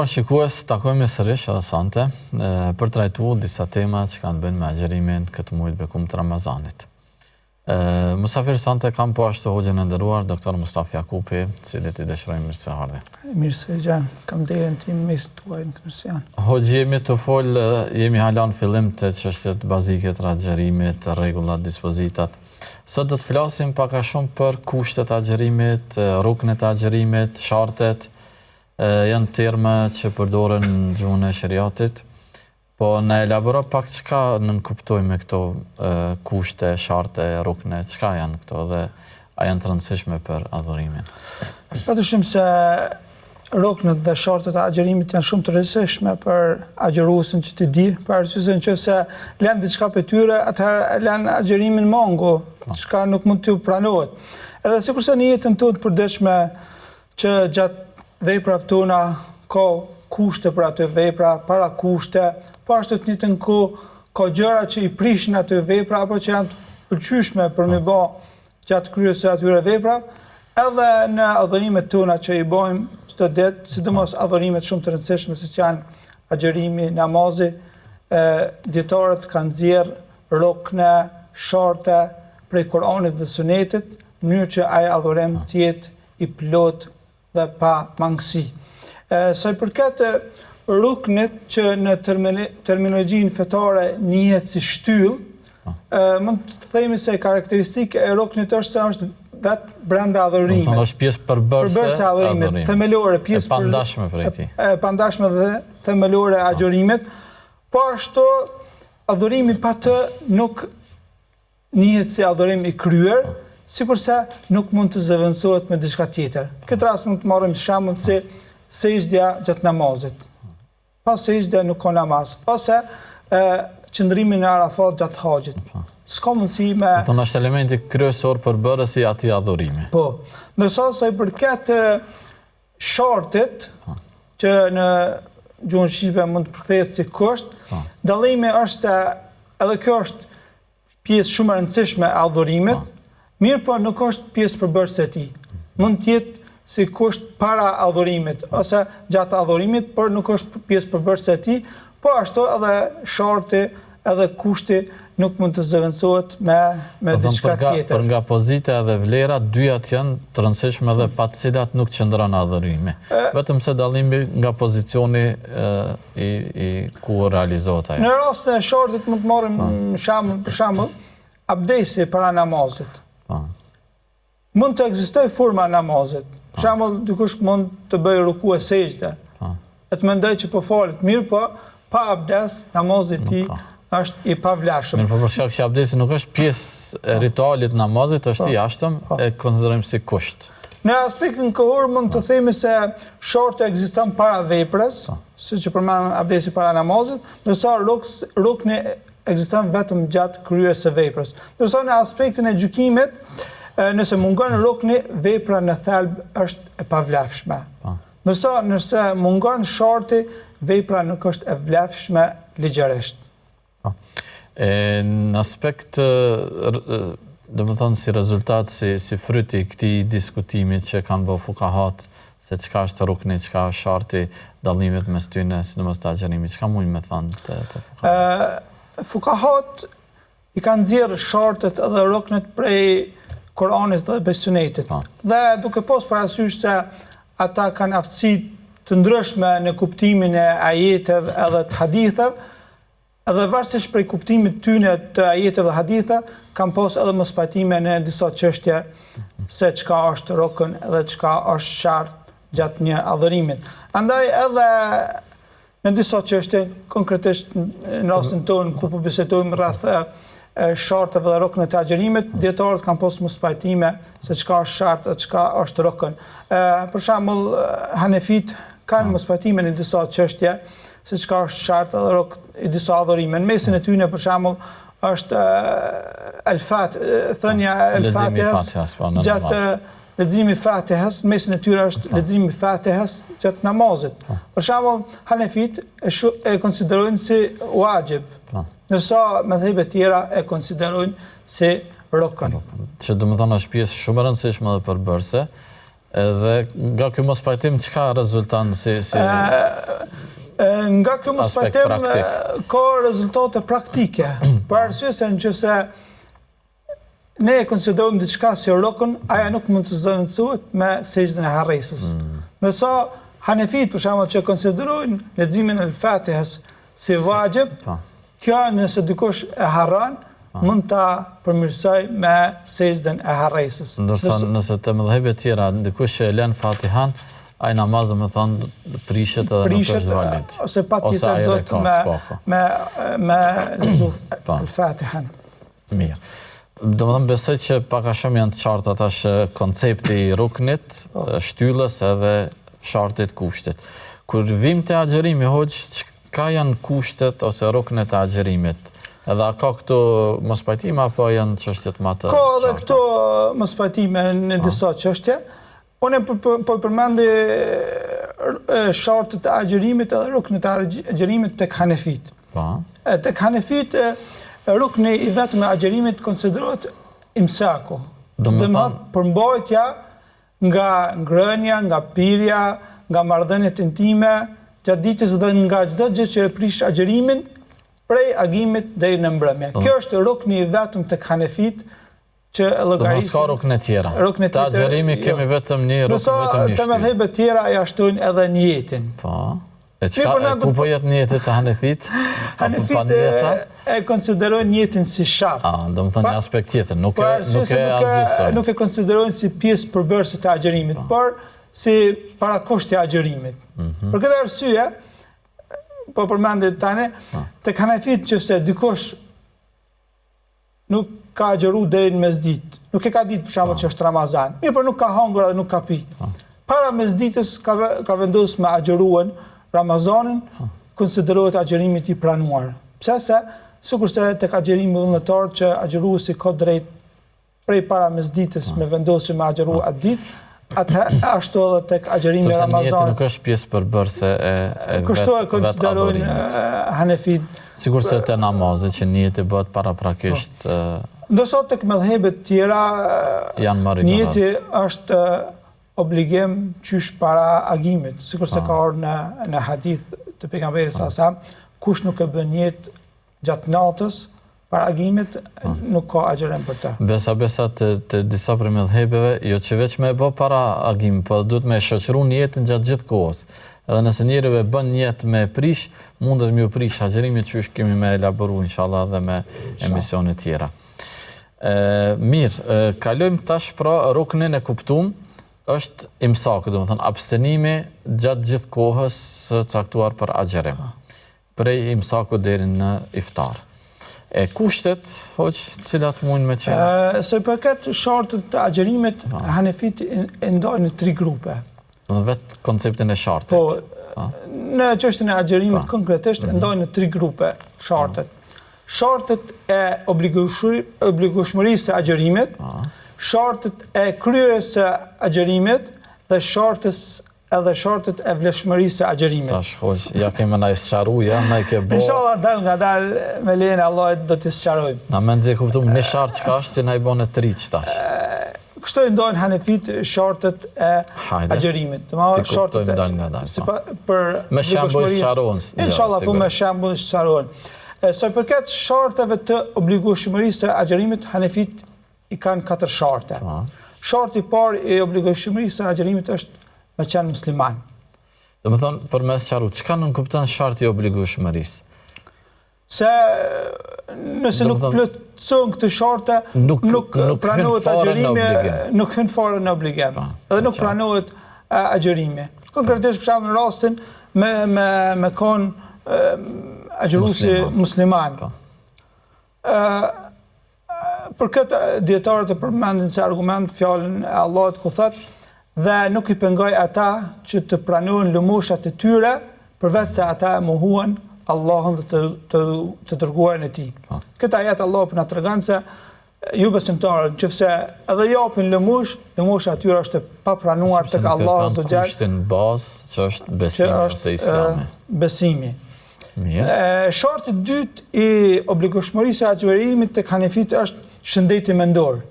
Shikues, takojmë sërish edhe sante për trajtuar disa tema që kanë bënë me agjerimin këtë muaj të bekum të Ramazanit. Musafir sante kam po ashtu hoxhën e nderuar doktor Mustafa Jakupi, cilit I dëshirojmë mirëseardhje. Mirëse, kam derën tim mes tuaj në Krishtian. Hoxhë, jemi hala në fillim të çështjet bazike të agjerimit, rregullat, dispozitat. Sot do të flasim pak a shumë për kushtet e agjerimit, ruknet e agjerimit, shartet. Janë terma që përdoren në gjuhën e shariatit, po në elaboro pak çka nënkuptojmë me këto kushte, sharte, rukne, çka janë këto dhe a janë të rëndësishme për adhurimin? Patyshim se ruknet dhe shartet e agjerimit janë shumë të rëndësishme për agjeruesin që të di, për arsye se nëse lën diçka për tyre, atëherë lën agjerimin mangu, çka nuk mund t'u pranohet. Edhe sikurse në jetën tonë të përditshme që gjatë veprat tona ka kushte për atë vepra, para kushte, po ashtu të njëjtën kohë ka gjëra që I prishin atë vepra apo që janë të pëlqyeshme për me bë gjatë kryesës së atyre vepra, edhe në adhurimet tona që I bëjmë çdo ditë, sidomos adhurimet shumë të rëndësishme siç janë agjerimi, namazi, dietarët kanë nxjerr rukne, sharte prej Kuranit dhe Sunetit, në mënyrë që ai adhurim të jetë I plot dhe pa mangësi. Sa I përket ruknit që në terminologjinë fetare njihet si shtyll, mund të themi se karakteristikë e ruknit është se është vetë brenda adhurimit. Do të është pjesë përbërëse e adhurimit, themelore, pjesë e pandashme për ti. Pandashme dhe themelore e agjerimit, po ashtu adhurimi pa të nuk njihet si adhurim I kryer, sikurse nuk mund të zëvendësohet me diçka tjetër. Këtë rast mund të marrim shembull si sejdja gjatë namazit. Pa sejdë nuk ka namaz. Ose qëndrimi në Arafat gjatë haxhit. S'ka mundësi me... Do të thonë është elementi kryesor përbërës I atij adhurimi. Po. Ndërsa sa I përket shartit, që në gjuhën shqipe mund të përkthehet si kusht, dallimi është se edhe kjo është pjesë shumë e rëndësishme e adhurimit. Mirë po nuk është pjesë përbërëse e tij. Mund të jetë si kusht para adhurimit, ose gjatë adhurimit, por nuk është pjesë përbërëse e tij, po ashtu edhe sharti, edhe kushti nuk mund të zëvendësohet me diçka tjetër. Për nga pozita dhe vlera, dyjat janë të rëndësishme dhe pa të cilat nuk qëndron adhurimi. Vetëm se dallimi nga pozicioni I ku realizohet ajo. Në rastin e shartit mund të marrim për shembull abdesi para namazit. Mund të ekzistojë forma namazit. Për shembull, dikush mund të bëjë ruku e sejdë. E të mendoj që po falet mirë, po pa abdes namazi I tij është I pavlefshëm. Mirë, po për shkak që abdesi nuk është pjesë e ritualit namazit, është I jashtëm, e konsiderojmë si kusht. Në aspektin kohor mund të themi se sharti ekziston para veprës, siç e përmend abdesi para namazit, ndërsa rukni ekziston vetëm gjatë kryerjes së veprës. Ndërsa në aspektin e gjykimit, nëse mungon rukni, vepra në thelb është e pavlefshme. Ndërsa nëse mungon sharti, vepra nuk është e vlefshme ligjërisht. Në aspekt, do të thonë si rezultat, si fryti I këtij diskutimi që kanë bërë fukahat, se çka është rukni, çka është sharti, dallimet mes tyre, sidomos të agjerimit, çka mund me thënë të fukahat? Fukahat I kanë nxjerrë shartet edhe ruknet prej Kuranit dhe Sunetit. Dhe duke pas parasysh se ata kanë aftësi të ndryshme në kuptimin e ajeteve edhe të haditheve, edhe varësisht prej kuptimit tyne të ajeteve dhe haditheve, kanë pas edhe mospajtime në disa çështje se çka është rukn edhe çka është shart gjatë një adhurimit. Andaj edhe në disa çështje, konkretisht në rastin tonë ku po bisedojmë rreth sharteve dhe ruknet të agjerimit, dietarët kanë pas mospajtime se çka është shart e çka është rukn. Për shembull, Hanefit kanë mospajtime në disa çështje se çka është shart edhe rukn I disa adhurime. Në mesin e tyre për shembull, është thënia el-Fatihas gjatë leximi Fatihas, mesin e tyre është leximi Fatihas gjatë namazit. Për shembull, Hanefit e konsiderojnë si wajib, ndërsa mëdhëbe tjera e konsiderojnë si rukn. Që do të thonë është pjesë shumë e rëndësishme dhe përbërëse, edhe nga ky mospajtim çka rezulton si nga ky mospajtim ka rezultate praktike. Për arsye se nëse ne e konsiderojmë diçka si rukn, aja nuk mund të zëvendësohet me sejdën e harresës. Ndërsa Hanefit për shembull që konsiderojnë leximin e Fatihas si wajib, kjo nëse dikush e harron, mund ta përmirësoj me sejdën e harresës. Ndërsa nëse të mëdhëbe tjera dikush që e lën Fatihan, ai namaz do të thonë prishet edhe nuk është valid. Ose patjetër do të me lexu al-Fatihan. Mirë. Do të thonë besoj që pak a shumë janë të qarta tash koncepti i ruknit, shtyllës edhe shartit kushtit. Kur vim te agjërimi, hoxh, çka janë kushtet ose ruknet e agjërimit? Edhe ka këto mospajtime apo janë çështjet më të Ka edhe këto mospajtime në disa çështje. Unë po përmendi shartet e agjërimit edhe ruknet e agjërimit tek Hanefit. Tek Hanefit rukni i vetëm e agjërimit konsiderohet imsaku. Do të thonë përmbajtja nga ngrënia, nga pirja, nga marrëdhëniet intime gjatë ditës dhe nga çdo gjë që e prish agjërimin prej agimit deri në mbrëmje. Kjo është rukni i vetëm tek Hanefit që llogarisin. Ka rukne tjera. Te agjërimi kemi vetëm një rukn, vetëm një. Te mëdhëbe tjera ja shtojnë edhe niyetin. Po. E çka ku po jetë niyeti te Hanefit? Hanefit e konsiderojnë niyetin si shart. Do të thonë një aspekt tjetër, nuk e azhësojnë. Nuk e konsiderojnë si pjesë përbërëse të agjërimit, por si parakusht i agjërimit. Për këtë arsye, po përmendet tani, tek Hanefit që se dikush nuk ka agjëru deri në mesditë, nuk e ka ditë për shembull që është Ramazan, mirë por nuk ka hangur dhe nuk ka pi. Para mesditës ka vendosur me agjëruan Ramazanin, konsiderohet agjërimi i pranuar. Pse se, sikurse tek agjërimi vullnetar që agjëruesi ka drejt prej para mesditës me vendosje me agjëru atë ditë, ashtu edhe tek agjërimi Ramazanit. Sepse niyeti nuk është pjesë përbërëse e kështu e konsiderojnë Hanefit. Sigurisht te namazi që niyeti bëhet paraprakisht. Ndërsa tek mëdhëbet tjera niyeti është obligim qysh para agimit, sikurse ka ardhur në hadith të pejgamberit sa kush nuk e bën niyet gjatë natës para agimit, nuk ka agjërim për të. Besa të disa prej mëdhëbeve, jo që veç me bë para agimit, po duhet me shoqëru niyetin gjatë gjithë kohës. Edhe nëse njeriu e bën niyet me prish, mundet me u prish agjërimin që kemi me elaboru inshallah dhe me emisione tjera. Mirë, kalojmë tash pra ruknin e kuptuam, është imsaku, do të thonë abstenimi gjatë gjithë kohës së caktuar për agjërim. Prej imsaku deri në iftar. E kushtet, hoq, cilat mund me qenë? Se përket shartet të agjërimit, Hanefit e ndajnë në 3 grupe. Në vetë konceptin e shartet? Po, në çështjen e agjërimit konkretisht ndajnë në 3 grupe shartet. Shartet e obligueshmërisë së agjërimit, shartet e kryerjes së agjërimit dhe shartet e vlefshmërisë së agjërimit. Tash, hoq, ja kemi na sqaruar, ja na ke bë. Inshallah dal nga dal me lejen e Allahut do të sqarojmë. Na më nxjerr kuptum në shart çka është na i bën 3 tash. Kështu i ndajnë Hanefit shartet e agjërimit. Ti kuptojmë dal nga dal. Me shembull sqarohen. Inshallah po me shembull sqarohen. Sa përket sharteve të obligueshmërisë së agjërimit, Hanefit i kanë 4 sharte. Sharti i parë i obligueshmërisë së agjërimit është me qenë musliman. Do të thonë përmes sqaru, çka nuk kupton sharti i obligueshmërisë? Se nëse nuk plotëson këtë sharte, nuk pranohet agjërimi, nuk hyn fare në obligim. Edhe nuk pranohet agjërimi. Konkretisht për shembull në rastin me kon agjëruesi musliman. Për këtë dietarët e përmendin se argument fjalën e Allahut ku thotë dhe nuk i pengoj ata që të pranojnë lëmoshat e tyre përveç se ata e mohuan Allahun dhe të dërguarin e tij. Këtë ajet Allah po na tregon se ju besimtarët, nëse edhe japin lëmush atyre është e papranuar tek Allahu Azza wa Jall. Kushtin bazë që është besimi ose Islami. Besimi. Mirë. Sharti i dytë i obligueshmërisë së agjërimit tek hanefit është shëndeti mendor.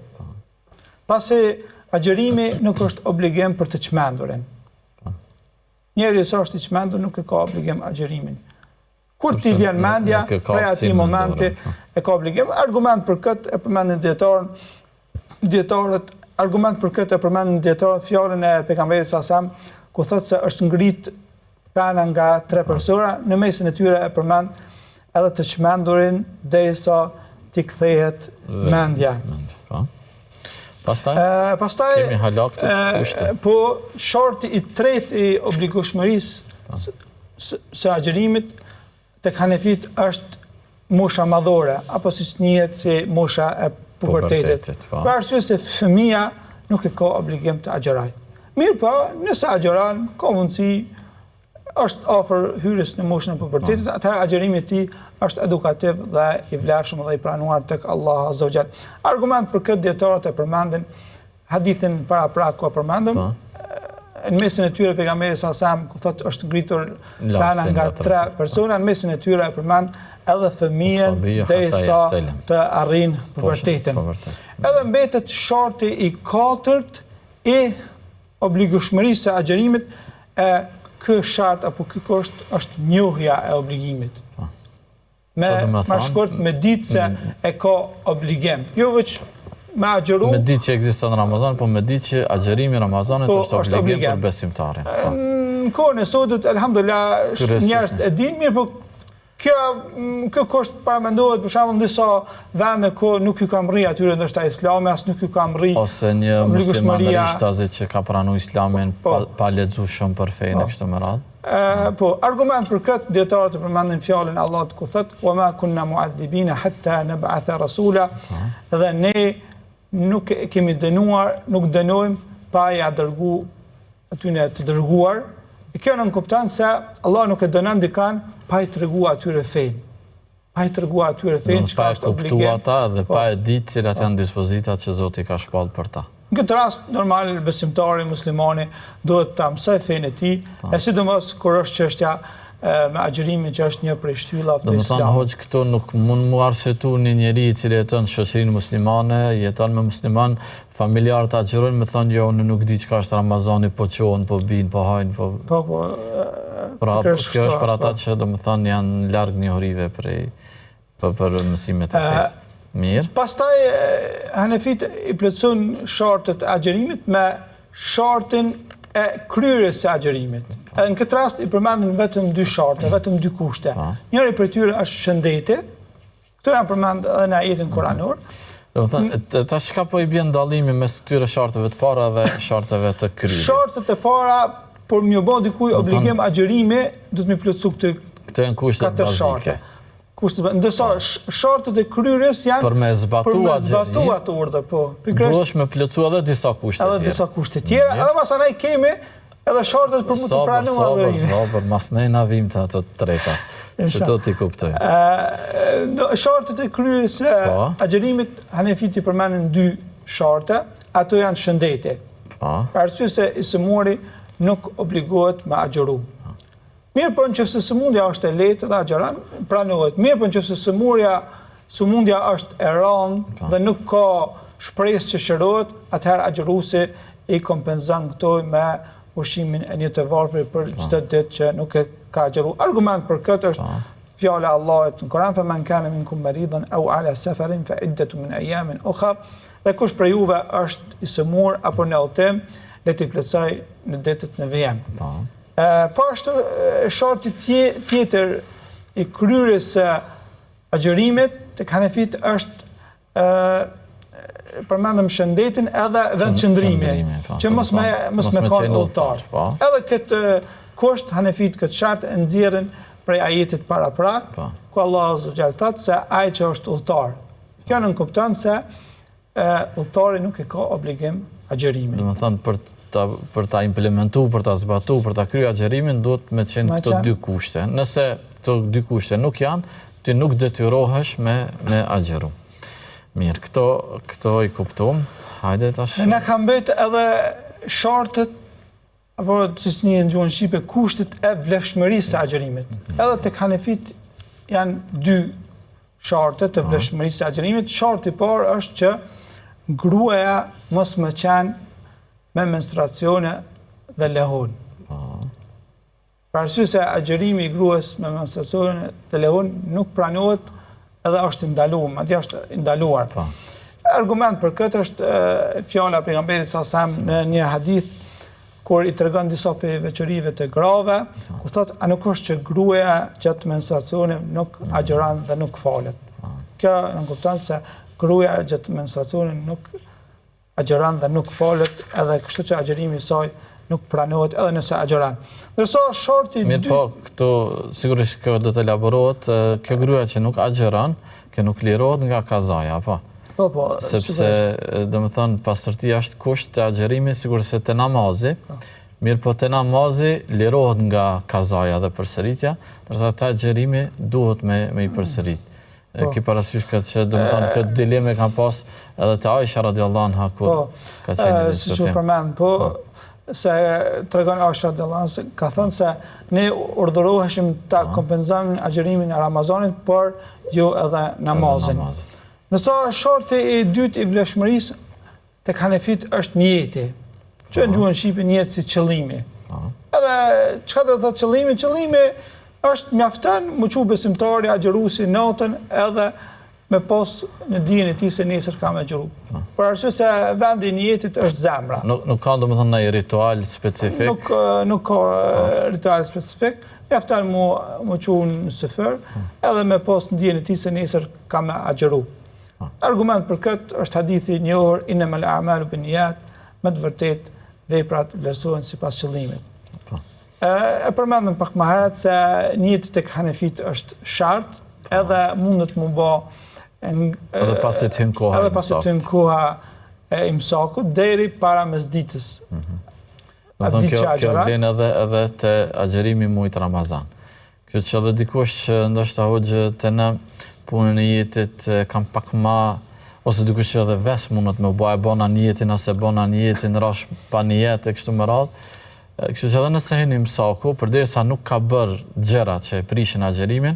Pasi agjërimi nuk është obligim për të çmendurin. Njeri sa është i çmendur nuk e ka obligim agjërimin. Kur ti vjen mendja, prej atij momenti e ka obligim. Argument për këtë e përmendin dietarët, argument për këtë e përmendin dietarët fjalën e pejgamberit sallallahu alajhi wasallam, ku thotë se është ngrit pena nga 3 persona, në mesin e tyre e përmend edhe të çmendurin derisa t'i kthehet mendja. Pastaj kemi hala këtu kushte. Po sharti i tretë i obligueshmërisë së agjërimit tek hanefit është mosha madhore, apo siç njihet si mosha e pubertetit. Për arsye se fëmia nuk e ka obligim të agjërojë. Mirë po, nëse agjeron, ka mundësi, është afër hyrjes në moshën e pubertetit, atëherë agjërimi i tij është edukativ dhe i vlefshëm dhe i pranuar tek Allah Azza wa Jall. Argument për këtë dietarët e përmendin hadithin para ku e përmendëm. Në mesin e tyre pejgamberi sallallahu alajhi wasallam ku thotë është ngritur pena nga 3 persona, në mesin e tyre e përmend edhe fëmijën derisa të arrin pubertetin. Edhe mbetet sharti i 4 i obligueshmërisë së agjërimit, ky shart apo ky kusht është njohja e obligimit. Me shkurt me ditë se e ka obligim. Jo veç me agjëru. Me ditë që ekziston Ramazan, po me ditë që agjërimi i Ramazanit është obligim për besimtarin. Në kohën e sotut, elhamdulillah, njerëz e dinë mirë, po kjo kusht paramendohet për shembull në disa vende ku nuk ju ka mri atyre ndoshta Islami, as nuk ju ka mri. Ose një musliman rishtazi që ka pranuar Islamin pa lexuar shumë për fenë kështu me radhë. Po, argument për këtë dietarët e përmendin fjalën e Allahut ku thotë: "Wa ma kunna mu'adhibina hatta nab'atha rasula." Dhe ne nuk kemi dënuar, nuk dënojmë pa ja dërgu atyre të dërguar. Kjo nuk kupton se Allah nuk e dënon dikan pa i treguar atyre fenë. Pa i treguar atyre fenë çka është obligim. Pa e kuptuar ata dhe pa e ditë cilat janë dispozitat që Zoti ka shpallur për ta. Në këtë rast, normal, besimtari, muslimani, duhet ta mësoj fenë e tij, e sidomos kur është çështja me agjërimin që është një prej shtyllave të Islamit. Domethënë, hoc këtu nuk mund mu arsyetu një njeri i cili jeton në shoqërinë muslimane, jeton me musliman, familjarët agjërojnë, më thonë jo, unë nuk di çka është Ramazani, po qohen, po bin, po hajnë, po. Po. Pra, kjo është për ata që domethënë janë larg njohurive për mësimet e fesë. Mirë. Pastaj hanefit i plotësojnë shartet e agjërimit me shartin e kryerjes së agjërimit. Në këtë rast i përmendin vetëm 2 sharte, vetëm 2 kushte. Njëri prej tyre është shëndeti. Këto janë përmendur edhe në ajetin koranor. Domethënë, tash çka po i bën dallimi mes këtyre sharteve të para dhe sharteve të kryerjes? Shartet e para, por më bë dikuj obligim agjërimi, do të më plotësu këto janë kushtet bazike. Ndërsa shartet e kryerjes janë për me zbatu atë urdhër, po. Duhesh me plotësu edhe disa kushte tjera. Edhe disa kushte tjera, edhe masanaj kemi edhe shartet për mu të pranuar adhurimin. Sabër, mas ne na vim të ato të treta, që to t'i kuptoj. Shartet e kryerjes së agjërimit, hanefiti përmendin 2 sharte, ato janë shëndeti. Për arsye se i sëmuri nuk obligohet me agjëru. Mirë po nëse sëmundja është e lehtë dhe agjeron, pranohet. Mirë po nëse sëmundja është e rëndë dhe nuk ka shpresë që shërohet, atëherë agjëruesi i kompenzon këto me ushqimin e një të varfër për çdo ditë që nuk e ka agjëruar. Argument për këtë është fjala e Allahut në Kur'an: "Faman kana minkum maridan aw ala safarin fa iddatu min ayamin ukhra." Dhe kush prej juve është i sëmur apo në udhtim, le të plotësoj në ditët në vijim. Po ashtu sharti tjetër i kryerjes së agjërimit tek hanefit është përmendëm shëndetin edhe vendqëndrimi, që mos me kanë udhëtar. Edhe këtë kusht hanefit këtë shart e nxjerrin prej ajetit para ku Allah Azza wa Jall thotë se ai që është udhëtar. Kjo nuk kupton se udhëtari nuk e ka obligim agjërimin. Domethënë për ta implementuar, për ta zbatuar, për ta kryer agjërimin duhet me qenë këto 2 kushte. Nëse këto dy kushte nuk janë, ti nuk detyrohesh me agjeru. Mirë, këto i kuptum. Hajde tash. Na kam mbet edhe shartet, apo që një në gjuhën shqipe, kushtet e vlefshmërisë së agjerimit. Edhe tek hanefit janë dy shartet e vlefshmërisë së agjerimit. Sharti i parë është që gruaja mos më qenë me menstruacione dhe lehon. Për arsye se agjerimi i gruas me menstruacione dhe lehon nuk pranohet edhe është ndaluar, madje është ndaluar. Argument për këtë është fjala e pejgamberit sallallahu në një hadith kur i tregon disa veçorive të grave, ku thotë a nuk është që gruaja gjatë menstruacionit nuk agjeron dhe nuk falet. Kjo në kupton se gruaja gjatë menstruacionit nuk agjeron dhe nuk falet, edhe kështu që agjerimi i saj nuk pranohet edhe nëse agjeron. Ndërsa shorti mirë, po këtu sigurisht kjo do të elaborohet, kjo gruaja që nuk agjeron, kjo nuk lirohet nga kazaja, apo? Po, sepse domethënë pastërtia është kusht të agjerimit sigurisht se te namazi. Mirë, po te namazi lirohet nga kazaja dhe përsëritja, ndërsa te agjerimi duhet me i përsërit. Ki parasysh këtë që domethënë këtë dileme kanë pas edhe te Aisha radhiyallahu anha kur ka qenë në diskutim. Si që përmend, se tregon Aisha radhiyallahu anha ka thënë se ne urdhëroheshim ta kompenzojmë agjerimin e Ramazanit, por jo edhe namazin. Nësa shorti i dytë i vlefshmërisë tek hanefit është niyeti, që në gjuhën shqipe niyet si qëllimi. Edhe çka do të thotë qëllimi? Qëllimi është mjafton më çu besimtari agjeruesi natën edhe me pas në dijen e tij se nesër ka me agjeru. Për arsye se vendi i niyetit është zemra. Nuk ka domethënë ndonjë ritual specifik. Nuk ka ritual specifik. Mjafton më çu në sefer edhe me pas në dijen e tij se nesër ka me agjeru. Argument për këtë është hadithi i njohur innamal a'malu binniyat, me të vërtetë veprat vlerësohen sipas qëllimit. E përmendëm pak më herët se niyeti tek hanefit është shart, edhe mundet më bë edhe pasi të hyn koha e imsakut deri para mesditës. Kjo vlen edhe te agjerimi muajit Ramazan. Kjo që edhe dikush që ndoshta hoxhë të në punën e jetit kam pak ma, ose dikush që edhe ves mundet me bëj bona niyetin, ose bona niyetin rash pa niyet e kështu me radhë. Kështu që edhe nëse hyn imsaku, përderisa nuk ka bërë gjëra që e prishin agjerimin,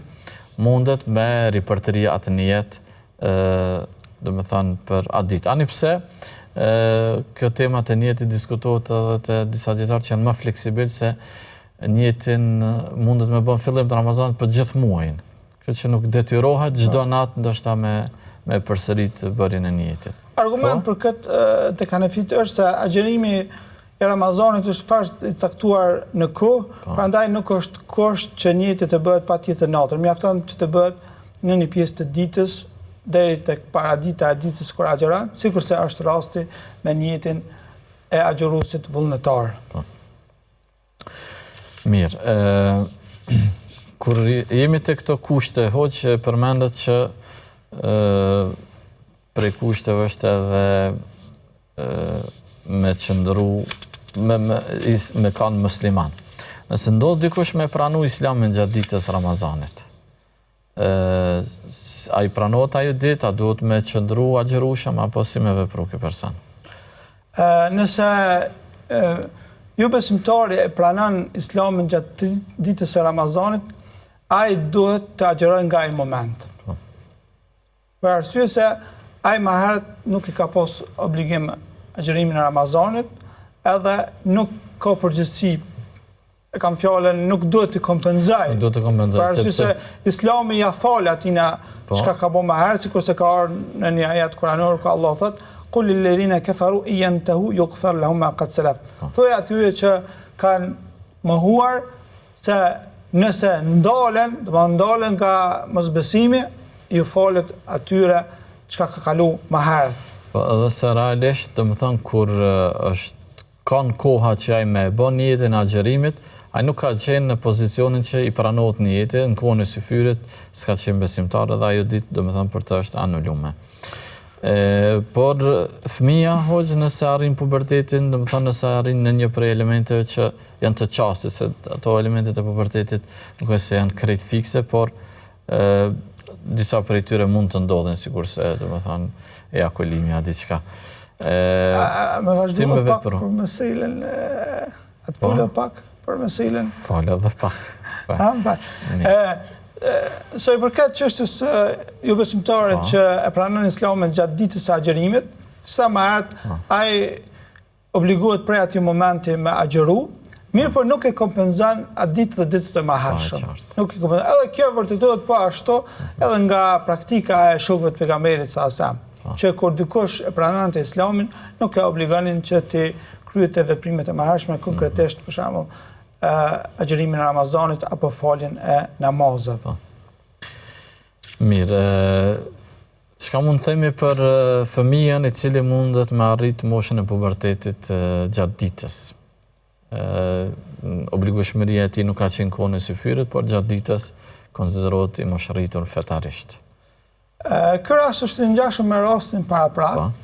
mundet me ripërtëri atë niyet, domethënë për atë ditë. Ani pse kjo tema të niyetit diskutohet edhe te disa dietarë që janë më fleksibil se niyetin mundet me bën fillim të Ramazanit për gjithë muajin. Kështu që nuk detyrohet çdo natë ndoshta me përsërit bërjen e niyetit. Argument për këtë tek hanefit është se agjerimi i Ramazanit është farsht i caktuar në kohë, prandaj nuk është kusht që niyeti të bëhet patjetër natën. Mjafton që të bëhet në një pjesë të ditës deri tek paradita e ditës kur agjeron, sikurse është rasti me niyetin e agjeruesit vullnetar. Mirë, kur jemi te këto kushte, hoq përmendet që prej kushteve është edhe me qëndru me kanë musliman. Nëse ndodh dikush me pranu islamin gjatë ditës Ramazanit, a i pranohet ajo ditë, a duhet me qëndru agjerueshëm, apo si me vepru ky person? Nëse jo besimtari e pranon islamin gjatë ditës së Ramazanit, ai duhet të agjerojë nga ai moment. Për arsye se ai më herët nuk i ka pas obligim agjerimin e Ramazanit, edhe nuk ka përgjegjësi, e kam fjalën, nuk duhet të kompenzoj. Nuk duhet të kompenzoj, për arsye se Islami ja fal atina çka ka bën më herët, sikurse ka ardhur në një ajet kuranor ku Allah thotë qul lil ladhina kafaru yantahu yughfar lahum ma qad salaf. Thuaj atyre që kanë mohuar se nëse ndalen, do të ndalen nga mosbesimi, ju falet atyre çka ka kalu më herët. Po edhe se realisht, domethënë kur kanë koha që ai me bën niyetin e agjerimit, ai nuk ka qenë në pozicionin që i pranohet niyeti, në kohën e syfyrit s'ka qenë besimtar, edhe ajo ditë domethënë për të është anulume. Por fëmija, hoqë, nëse arrin pubertetin, dhe më thonë nëse arrin në një prej elementeve që janë të qastit, se ato elementet e pubertetit nuk e se janë krejt fikse, por disa prej tyre mund të ndodhen, sikur se, dhe më thonë, ejakulimia, diçka. Me vazhdo pak për meselën, atë folë pak për meselën. Folë dhe pak. Sa i përket çështës jo besimtare që e pranon Islamin gjatë ditës së agjerimit, sa më herët ai obligohet prej atij momenti me agjeru, mirë por nuk e kompenzon atë ditë dhe ditët e mëhershme. Nuk e kompenzon. Edhe kjo vërtetohet po ashtu edhe nga praktika e shokëve të pejgamberit sallallahu që kur dikush e pranonte Islamin, nuk e obligonin që të kryete veprimet e mëhershme, konkretisht për shembull agjerimin e Ramazanit apo faljen e namazeve. Mirë, çka mund të themi për fëmijën i cili mundet me arrit moshën e pubertetit gjatë ditës? Obligueshmëria e tij nuk ka qenë kohën e syfyrit, por gjatë ditës konsiderohet i moshërritur fetarisht. Ky rast është i ngjashëm me rastin paraprak.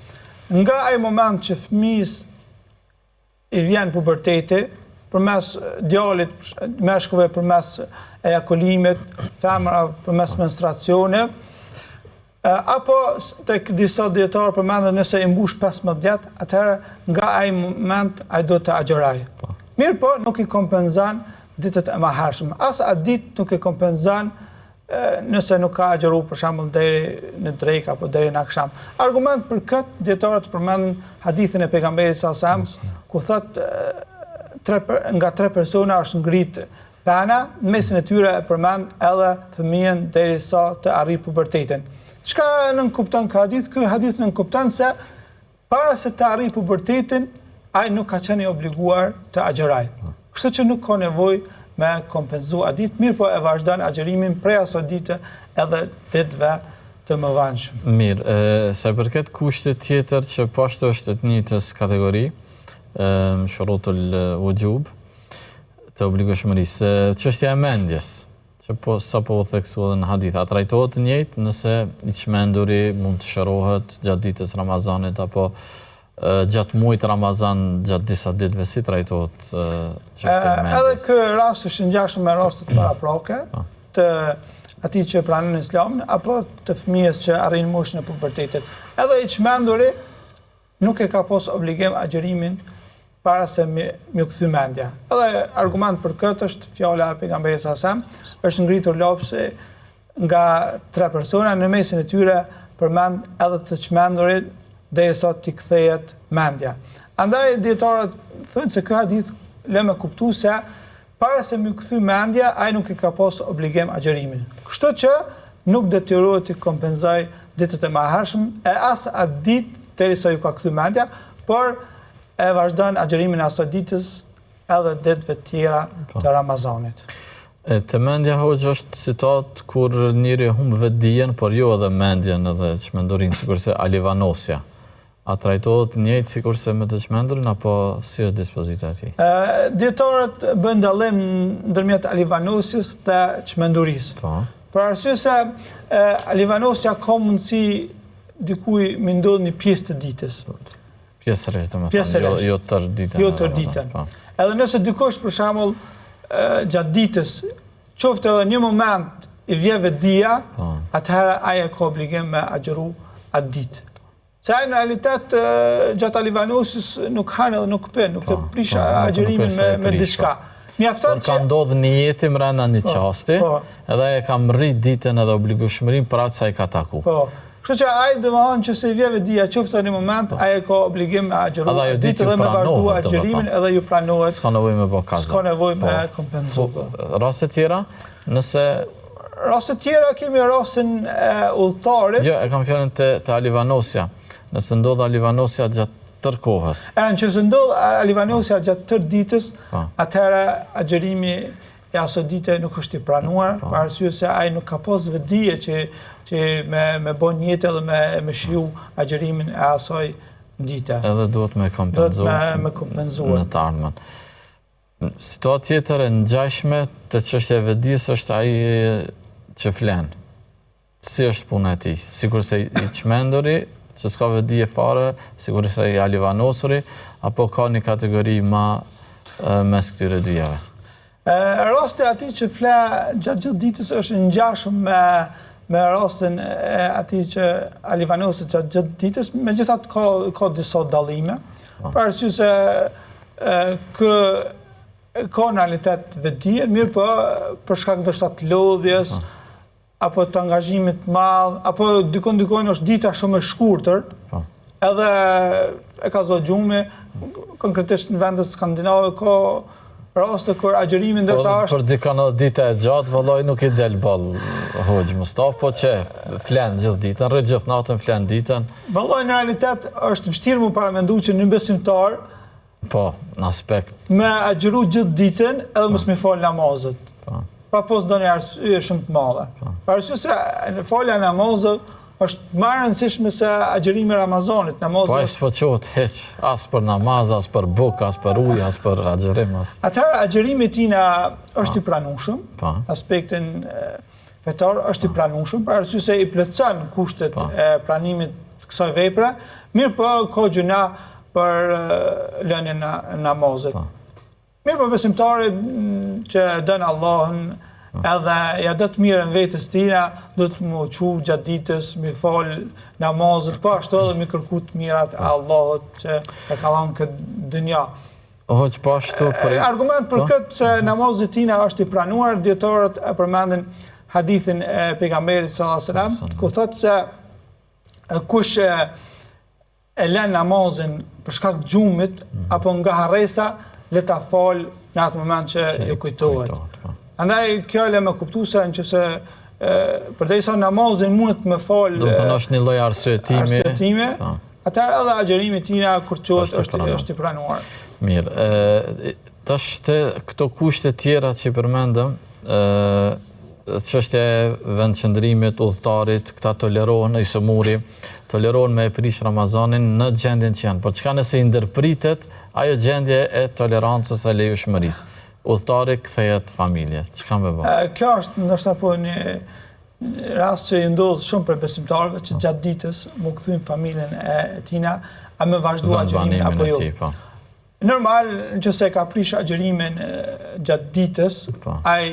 Nga ai moment që fëmijës i vjen puberteti, përmes djalit, meshkujve përmes ejakulimit, femra përmes menstruacionit, apo tek disa dietarë përmendën nëse i mbush 15 vjet, atëherë nga ai moment ai do të agjerojë. Mirë po nuk i kompenzon ditët e mëhershme. As atë ditë nuk i kompenzon nëse nuk ka agjeru për shembull deri në drekë apo deri në akşam. Argument për këtë dietarët përmendën hadithin e pejgamberit sallallahu alajhi wasallam ku thotë nga 3 persona është ngrit pena, në mesin e tyre e përmend edhe fëmijën derisa të arrijë pubertetin. Çka nënkupton ky hadith? Ky hadith nënkupton se para se të arrijë pubertetin, ai nuk ka qenë i obliguar të agjerojë. Kështu që nuk ka nevojë me kompenzu atë ditë, mirë po e vazhdon agjerimin prej asaj dite edhe ditëve të mëvonshme. Mirë, sa i përket kushtit tjetër që po ashtu është të njëjtës kategori, shurutul wujub të obligueshmërisë, çështja e mendjes, që sapo u theksu edhe në hadith, a trajtohet njëjtë nëse i çmenduri mund të shërohet gjatë ditës Ramazanit apo gjatë muajit Ramazan, gjatë disa ditëve, si trajtohet çështja e mendjes? Edhe ky rast është i ngjashëm me rastet paraprake të atij që pranon Islamin apo të fëmijës që arrin moshën e pubertetit. Edhe i çmenduri nuk e ka pas obligim agjerimin para se më kthy mendja. Edhe argument për këtë është fjala e pejgamberit sallallahu alajhi wasallam, është ngritur lapsi nga 3 persona, në mesin e tyre përmend edhe të çmendurit derisa t'i kthehet mendja. Andaj dietarët thonë se ky hadith lë me kuptu se para se më kthy mendja, ai nuk e ka pas obligim agjerimin. Kështu që nuk detyrohet të kompenzoj ditët e mëhershme e as atë ditë derisa ju ka kthy mendja, por e vazhdon agjerimin e asaj ditës edhe ditëve tjera të Ramazanit. Të mendja hoxha është situatë kur njëri humb vetë dijen, por jo edhe mendjen edhe çmendurinë, sikurse alivanosja. A trajtohet njëjtë sikurse me të çmendurin apo si është dispozita e tij? Dietarët bëjnë dallim ndërmjet alivanosjes dhe çmendurisë. Po. Për arsye se alivanosja ka mundësi dikuj më ndodh një pjesë të ditës. Pjesërisht, domethënë, jo tërë ditën. Jo tërë ditën. Edhe nëse dikush për shembull gjatë ditës qoftë edhe një moment i vjen vetdia, atëherë ai ka obligim me agjeru atë ditë. Se ai në realitet gjatë alivanosjes nuk han edhe nuk pen, nuk e prish agjerimin me diçka. Mjafton që ka ndodhur në jetë brenda një çasti, edhe e ka rrit ditën edhe obligueshmërinë për atë sa i ka taku. Kështu që ai domethënë që se i vjen vetdia qoftë në moment, ai ka obligim me agjeru ditë dhe me vazhdu agjerimin edhe ju pranohet. S'ka nevojë me bë kaza. S'ka nevojë me kompenzu. Raste tjera, nëse raste tjera kemi rastin e udhëtarit. Jo, e kam fjalën te alivanosja. Nëse ndodh alivanosja gjatë tërë kohës. Nëse ndodh alivanosja gjatë tërë ditës, atëherë agjerimi e asaj dite nuk është i pranuar, për arsye se ai nuk ka pas vetdije që me bën jetë edhe me shiu agjerimin e asaj dite. Edhe duhet me kompenzuar në të ardhmen. Situatë tjetër e ngjashme të çështjeve të vetdijes është ai që flen. Si është puna e tij? Sikurse i çmenduri që s'ka vëdije fare, sigurisht ai alivanosuri, apo ka një kategori ma mes këtyre dyjave? Rasti ati që fle gjatë gjithë ditës është ngjashëm me rastin e ati që alivanosit gjatë gjithë ditës, megjithatë ka disa dallime. Për arsye se ka në realitet vëdije, mirë po për shkak ndoshta të lodhjes, apo të angazhimit madh, apo dikon është dita shumë e shkurtër, edhe e ka zotë gjumi, konkretisht në vendet skandinave ka raste kur agjërimi ndoshta është... Për dikon dita e gjatë, vëllai nuk i del ball Hoxh Mustafa, po që flen gjithë ditën, rreth gjithë natën flen ditën. Vëllai në realitet është vështirë mu paramendu që një besimtar po, në aspekt. Me agjëru gjithë ditën edhe mos me fal namazet. Pa pos do një arsye shumë të madhe. Për arsye se falja e namazet është më e rëndësishme se agjërimi i Ramazanit. Po ai s'po qohet hiç, as për namaz, as për bukë, as për ujë, as për agjërim. Atëherë agjërimi tina është i pranueshëm, aspektin fetar është i pranueshëm, për arsye se i plotson kushtet e pranimit të kësaj vepre, mirë po ka gjuna për lënien e namazit. Mirë po besimtari që dënë Allahën edhe ja do të mirën vetës tina, do të më qu gjatë ditës, mi falë namazët, po ashtu edhe mi kërku të mirat e Allahët që e kalan këtë dënja. Po ashtu për... Argument për këtë se namazët tina është i pranuar, djetarët e përmendin hadithin e pejgamberit sallallahu alajhi wasallam, ku thotë se kush e lën namazin për shkak të gjumit apo nga harresa, le ta falë në atë moment që ju kujtohet. Andaj kjo le me kuptu se nëse përderisa namazin mundet me falë... Do të është një lloj arsyetimi, atëherë edhe agjërimi tina kur qohet është i pranuar. Mirë, tash të këto kushte tjera që i përmendëm, çështja e vendqëndrimit, udhëtarit, këta tolerohen, i sëmuri, tolerohen me e prish Ramazanin në gjendjen që janë. Por çka nëse i ndërpritet ajo gjendje e tolerancës e lejushmërisë? Udhëtari kthehet familje, çka më bë? Kjo është ndoshta po një rast që i ndodh shumë për besimtarëve që gjatë ditës mu kthejnë familjen e tina, a me vazhdu agjërimin apo jo. Normal, nëse ka prish agjërimin gjatë ditës, ai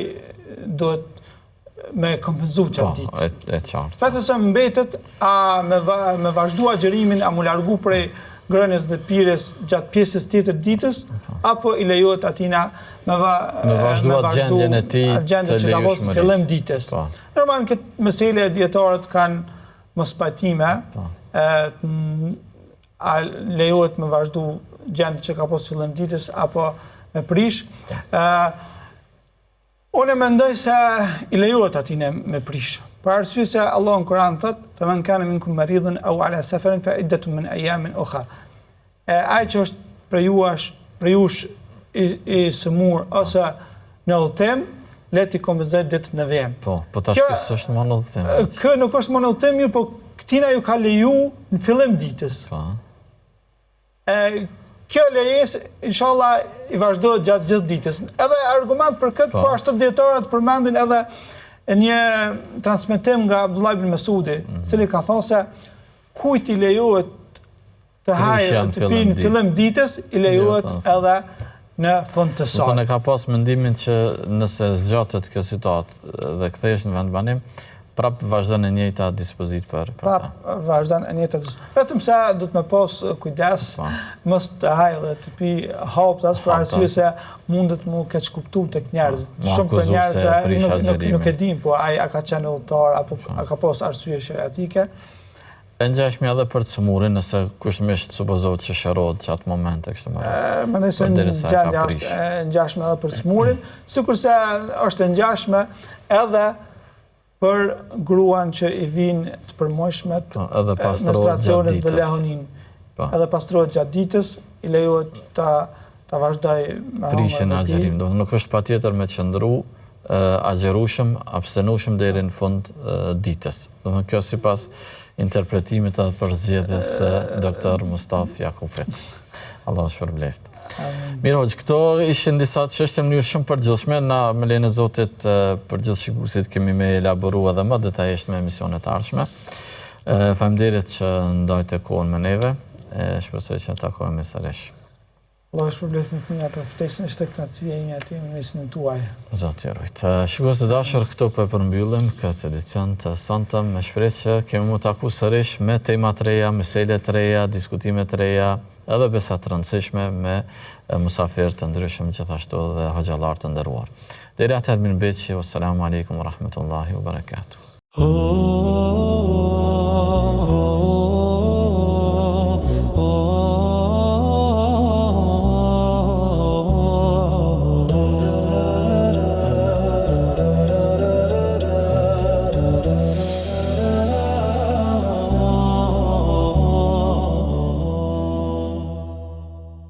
duhet me kompenzu gjatë ditës. E qartë. Vetë se mbetet, a me vazhdu agjërimin, a mu largu prej ngrënies dhe pirjes gjatë pjesës tjetër ditës, apo i lejohet atina me vazhdu gjendjen e tij të lejushmërisë fillim ditës. Normal këtë mesele dietarët kanë mos pajtime, a lejohet me vazhdu gjendjen që ka pas fillim ditës apo me prish. Unë mendoj se i lejohet atine me prish. Për arsye se Allah në Kur'an thot: "Faman kana minkum maridun aw ala safarin fa iddatun min ayamin ukhra." Ai që është për jush i sëmur ose në udhëtim, le t'i kompenzoj ditën në vjem. Po tash kjo është më në udhëtim. Kë nuk është më në udhëtim, po këtina ju ka leju në fillim ditës. Kjo lejes, inshallah, i vazhdohet gjatë gjithë ditës. Edhe argument për këtë, po ashtu dietarët përmendin edhe një transmetim nga Abdullah ibn Mesudi, cili ka thënë se kujt i lejohet të hajë të pinë në fillim ditës, i lejohet edhe në fund të saj. Ne ka pas mendimin që nëse zgjatet kjo situatë dhe kthehesh në vendbanim, prap vazhdon e njëjta dispozit për ta. Prap vazhdon e njëjta dispozit. Vetëm se do të me pas kujdes mos të hajë dhe të pi haptas, për arsye se mundet mu keq kuptu tek njerëzit. Shumë për njerëz nuk e din, po ai a ka qenë udhëtar apo a ka pas arsye shariatike. E ngjashme edhe për të sëmurin, nëse kushtimisht supozohet që shërohet që atë momente kështu më radhë. Mendoj se gjendja është e ngjashme edhe për të sëmurin, sikurse është e ngjashme edhe për gruan që i vinë të përmojshmet, menstruacionet dhe lehonin. Edhe pastrohet gjatë ditës, i lejohet ta vazhdoj me prishin agjërim. Nuk është patjetër me qëndru agjërushëm, abstenushëm deri në fund ditës. Kjo sipas interpretimit edhe përzgjedhjes doktor Mustafa Jakupit. Allah shpërbleft. Mirë, Hoxh, këto ishin disa çështje në mënyrë shumë përgjithshme, na me lejen e Zotit për gjithë shikuesit kemi me elaboruar edhe më detajisht me emisionet ardhshme. Faleminderit që ndajte kohën me neve. Shpresoj që takojmë sërish. Allah shpërblet me të mira për ftesën, ishte kënaqësia ime aty në mesin tuaj. Zoti rujt. Shikues të dashur, këtu po e përmbyllim këtë edicion të sonte me shpresë që kemi më taku sërish me tema të reja, mesele të reja, diskutime të reja, edhe besa të rëndësishme me musafir të ndryshëm gjithashtu dhe hoxhallar të nderuar. Deri atëherë mirë mbetje, wassalamu alaikum wa rahmatullahi wa barakatuh.